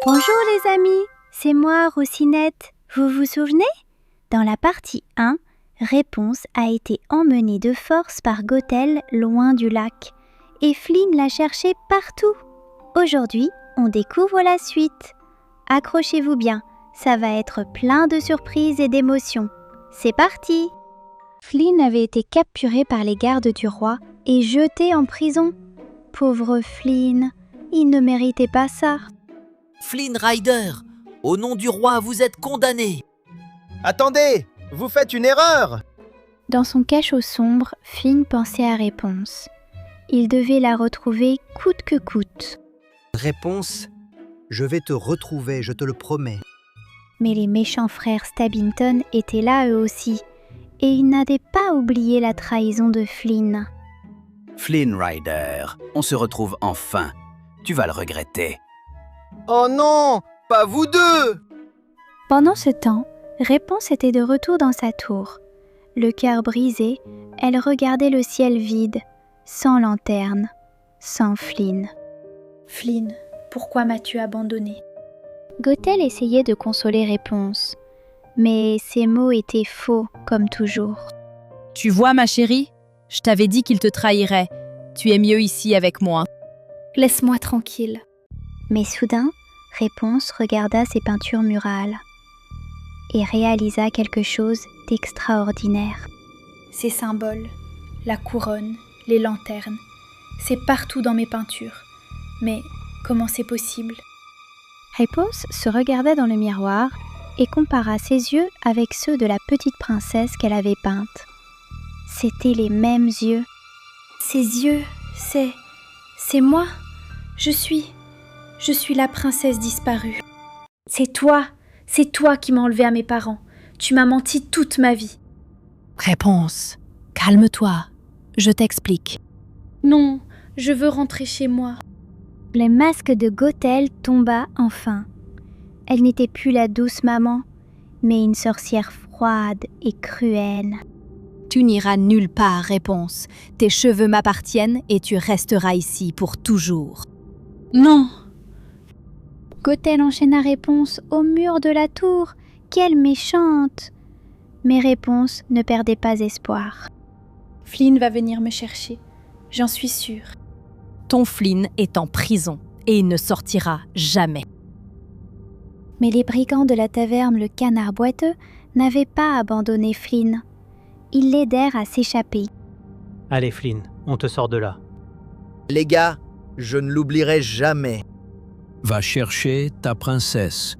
Bonjour les amis, c'est moi Rocinette. Vous vous souvenez? Dans la partie 1, Réponse a été emmenée de force par Gothel loin du lac et Flynn l'a cherché partout. Aujourd'hui, on découvre la suite. Accrochez-vous bien, ça va être plein de surprises et d'émotions. C'est parti! Flynn avait été capturé par les gardes du roi et jeté en prison. Pauvre Flynn, il ne méritait pas ça. Flynn Rider, au nom du roi, vous êtes condamné. Attendez, vous faites une erreur! Dans son cachot sombre, Flynn pensait à Réponse. Il devait la retrouver coûte que coûte. Réponse, je vais te retrouver, je te le promets. Mais les méchants frères Stabington étaient là eux aussi, et ils n'avaient pas oublié la trahison de Flynn. Flynn Rider, on se retrouve enfin. Tu vas le regretter. Oh non, pas vous deux! Pendant ce temps, Réponse était de retour dans sa tour. Le cœur brisé, elle regardait le ciel vide, sans lanterne, sans Flynn. Flynn, pourquoi m'as-tu abandonné? Gothel essayait de consoler Réponse, mais ses mots étaient faux comme toujours. Tu vois, ma chérie, je t'avais dit qu'il te trahirait. Tu es mieux ici avec moi. Laisse-moi tranquille. Mais soudain, Réponse regarda ses peintures murales et réalisa quelque chose d'extraordinaire. Ces symboles, la couronne, les lanternes, c'est partout dans mes peintures. Mais comment c'est possible? Réponse se regarda dans le miroir et compara ses yeux avec ceux de la petite princesse qu'elle avait peinte. C'étaient les mêmes yeux. Ces yeux, c'est moi. Je suis la princesse disparue. C'est toi qui m'as enlevée à mes parents. Tu m'as menti toute ma vie. Réponse, calme-toi, je t'explique. Non, je veux rentrer chez moi. Le masque de Gothel tomba enfin. Elle n'était plus la douce maman, mais une sorcière froide et cruelle. Tu n'iras nulle part, Réponse. Tes cheveux m'appartiennent et tu resteras ici pour toujours. Non! Gothel enchaîna Réponse au mur de la tour. Quelle méchante! Mais Réponse ne perdait pas espoir. Flynn va venir me chercher, j'en suis sûre. Ton Flynn est en prison et il ne sortira jamais. Mais les brigands de la taverne Le Canard Boiteux n'avaient pas abandonné Flynn. Ils l'aidèrent à s'échapper. Allez Flynn, on te sort de là. Les gars, je ne l'oublierai jamais. Va chercher ta princesse.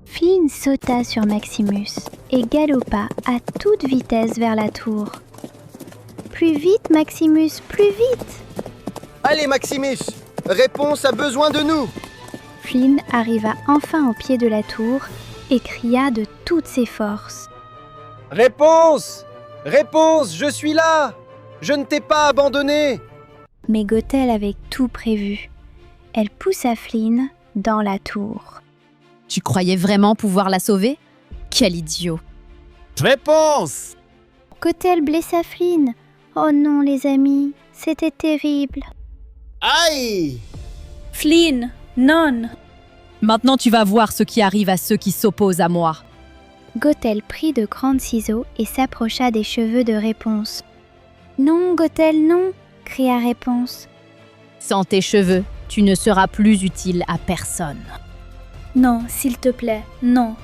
Flynn sauta sur Maximus et galopa à toute vitesse vers la tour. Plus vite, Maximus, plus vite! Allez Maximus, Réponse a besoin de nous! Flynn arriva enfin au pied de la tour et cria de toutes ses forces. Réponse! Réponse, je suis là! Je ne t'ai pas abandonné! Mais Gothel avait tout prévu. Elle poussa Flynn dans la tour. Tu croyais vraiment pouvoir la sauver? Quel idiot! Réponse! Gothel blessa Flynn. Oh non les amis, c'était terrible. Aïe! Flynn, non! Maintenant tu vas voir ce qui arrive à ceux qui s'opposent à moi. Gothel prit de grands ciseaux et s'approcha des cheveux de Réponse. Non, Gothel, non! Cria Réponse. Sans tes cheveux, tu ne seras plus utile à personne. Non, s'il te plaît, non.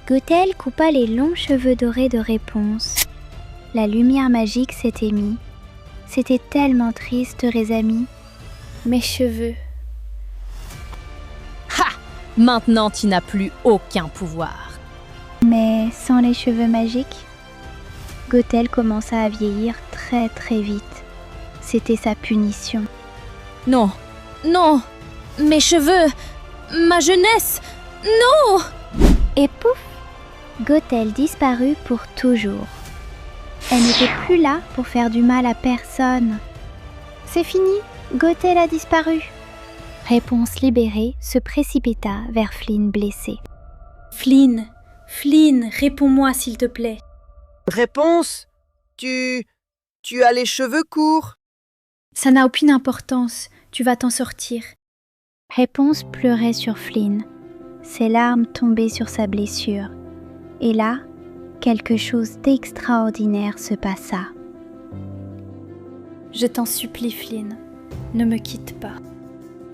Gothel coupa les longs cheveux dorés de Réponse. La lumière magique s'éteignit. C'était tellement triste, les amis. Mes cheveux. Ha! Maintenant tu n'as plus aucun pouvoir. Mais sans les cheveux magiques, Gothel commença à vieillir très très vite. C'était sa punition. Non, non, mes cheveux, ma jeunesse, non! Et pouf! Gothel disparut pour toujours. Elle n'était plus là pour faire du mal à personne. C'est fini, Gothel a disparu. Réponse libérée se précipita vers Flynn blessé. Flynn, réponds-moi s'il te plaît. Réponse? Tu as les cheveux courts? Ça n'a aucune importance, tu vas t'en sortir. Réponse pleurait sur Flynn. Ses larmes tombaient sur sa blessure. Et là, quelque chose d'extraordinaire se passa. Je t'en supplie, Flynn, ne me quitte pas.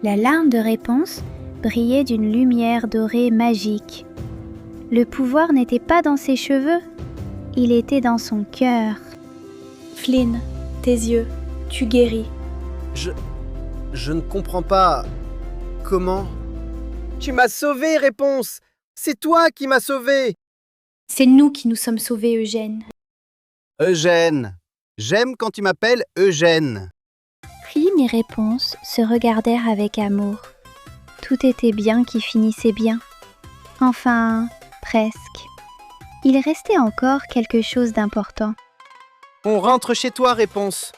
La larme de Réponse brillait d'une lumière dorée magique. Le pouvoir n'était pas dans ses cheveux, il était dans son cœur. Flynn, tes yeux, tu guéris. Je ne comprends pas. Comment? Tu m'as sauvé, Réponse! C'est toi qui m'as sauvé! C'est nous qui nous sommes sauvés, Eugène. Eugène. J'aime quand tu m'appelles Eugène. Flynn et Réponse se regardèrent avec amour. Tout était bien qui finissait bien. Enfin, presque. Il restait encore quelque chose d'important. On rentre chez toi, Réponse.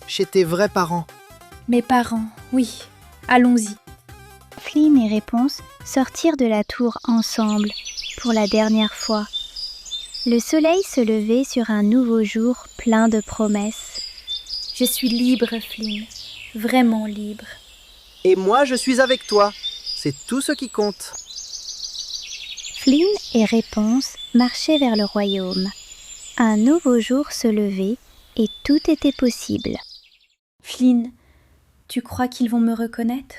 Chez tes vrais parents. Mes parents, oui. Allons-y. Flynn et Réponse sortirent de la tour ensemble, pour la dernière fois. Le soleil se levait sur un nouveau jour plein de promesses. Je suis libre, Flynn. Vraiment libre. Et moi, je suis avec toi. C'est tout ce qui compte. Flynn et Réponse marchaient vers le royaume. Un nouveau jour se levait et tout était possible. Flynn, tu crois qu'ils vont me reconnaître?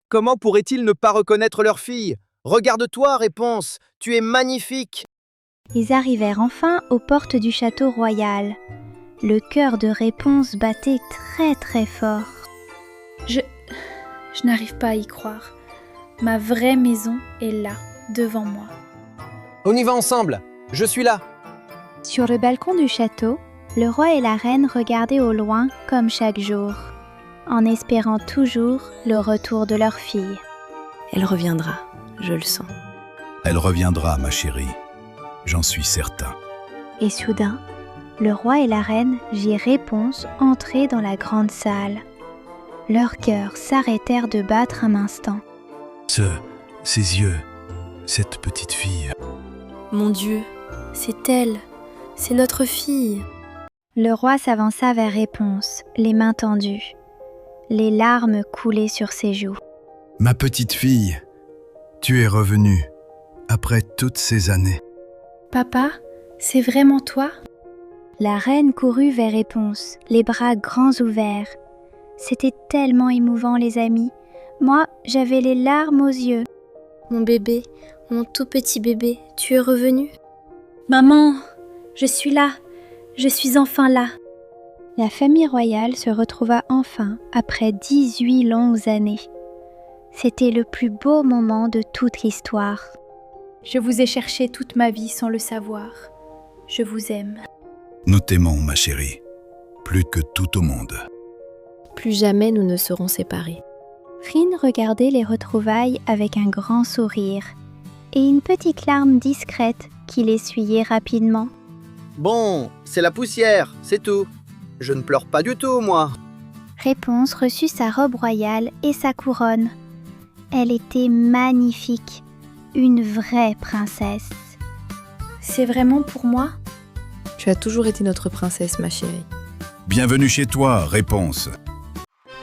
Comment pourraient-ils ne pas reconnaître leur fille? Regarde-toi, Réponse. Tu es magnifique. Ils arrivèrent enfin aux portes du château royal. Le cœur de Réponse battait très très fort. Je n'arrive pas à y croire. Ma vraie maison est là, devant moi. On y va ensemble. Je suis là. Sur le balcon du château, le roi et la reine regardaient au loin comme chaque jour, en espérant toujours le retour de leur fille. Elle reviendra, je le sens. Elle reviendra, ma chérie. J'en suis certain. Et soudain, le roi et la reine virent Réponse entrer dans la grande salle. Leurs cœurs s'arrêtèrent de battre un instant. Ses yeux, cette petite fille. Mon Dieu, c'est elle. C'est notre fille. Le roi s'avança vers Réponse, les mains tendues. Les larmes coulaient sur ses joues. Ma petite fille, tu es revenue, après toutes ces années. Papa, c'est vraiment toi? La reine courut vers Réponse, les bras grands ouverts. C'était tellement émouvant, les amis. Moi, j'avais les larmes aux yeux. Mon bébé, mon tout petit bébé, tu es revenu? Maman, je suis là. Je suis enfin là. La famille royale se retrouva enfin après 18 longues années. C'était le plus beau moment de toute l'histoire. Je vous ai cherché toute ma vie sans le savoir. Je vous aime. Nous t'aimons, ma chérie, plus que tout au monde. Plus jamais nous ne serons séparés. Flynn regardait les retrouvailles avec un grand sourire et une petite larme discrète qu'il essuyait rapidement. Bon, c'est la poussière, c'est tout. Je ne pleure pas du tout, moi. Réponse reçut sa robe royale et sa couronne. Elle était magnifique, une vraie princesse. C'est vraiment pour moi? Tu as toujours été notre princesse, ma chérie. Bienvenue chez toi, Réponse.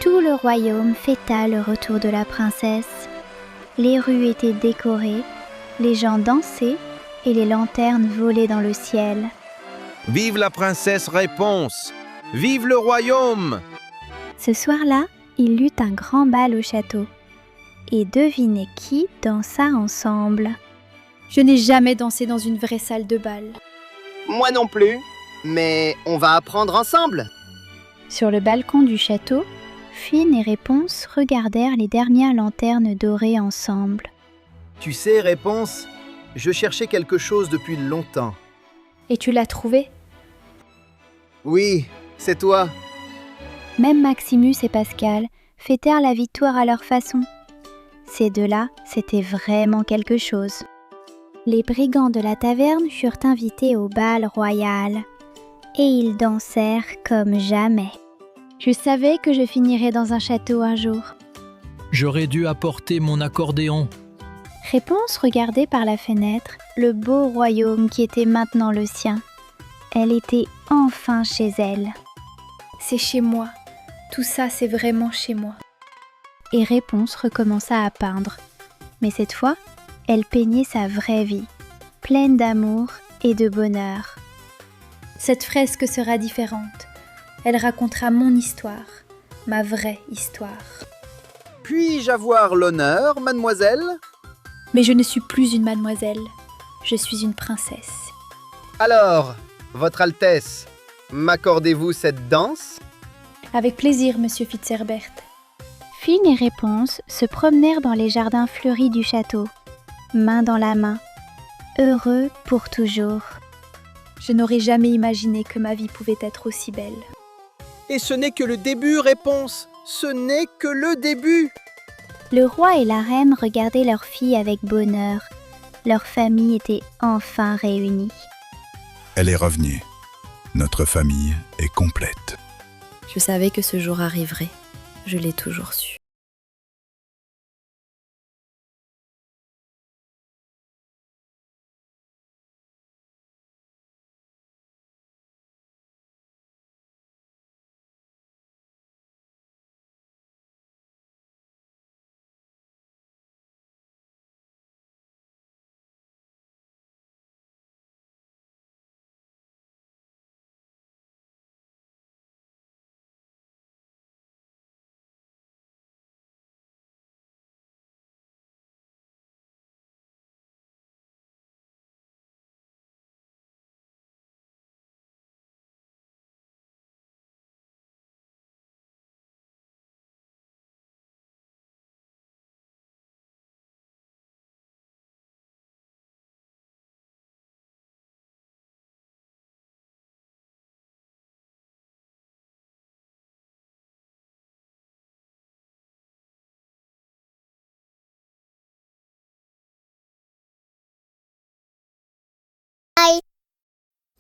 Tout le royaume fêta le retour de la princesse. Les rues étaient décorées, les gens dansaient et les lanternes volaient dans le ciel. Vive la princesse Réponse! Vive le royaume! Ce soir-là, il eut un grand bal au château. Et devinez qui dansa ensemble? Je n'ai jamais dansé dans une vraie salle de bal. Moi non plus. Mais on va apprendre ensemble. Sur le balcon du château, Flynn et Réponse regardèrent les dernières lanternes dorées ensemble. Tu sais, Réponse, je cherchais quelque chose depuis longtemps. Et tu l'as trouvé? Oui, c'est toi. Même Maximus et Pascal fêtèrent la victoire à leur façon. Ces deux-là, c'était vraiment quelque chose. Les brigands de la taverne furent invités au bal royal. Et ils dansèrent comme jamais. Je savais que je finirais dans un château un jour. J'aurais dû apporter mon accordéon. Réponse regardait par la fenêtre le beau royaume qui était maintenant le sien. Elle était enfin chez elle. C'est chez moi. Tout ça, c'est vraiment chez moi. et Réponse recommença à peindre. Mais cette fois, elle peignait sa vraie vie, pleine d'amour et de bonheur. Cette fresque sera différente. Elle racontera mon histoire, ma vraie histoire. Puis-je avoir l'honneur, mademoiselle? Mais je ne suis plus une mademoiselle, je suis une princesse. Alors, Votre Altesse, m'accordez-vous cette danse? Avec plaisir, monsieur Fitzherbert. Flynn et Réponse se promenèrent dans les jardins fleuris du château, main dans la main, heureux pour toujours. Je n'aurais jamais imaginé que ma vie pouvait être aussi belle. Et ce n'est que le début, Réponse. Ce n'est que le début. Le roi et la reine regardaient leur fille avec bonheur. Leur famille était enfin réunie. Elle est revenue. Notre famille est complète. Je savais que ce jour arriverait. Je l'ai toujours su.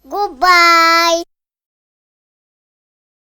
Goodbye.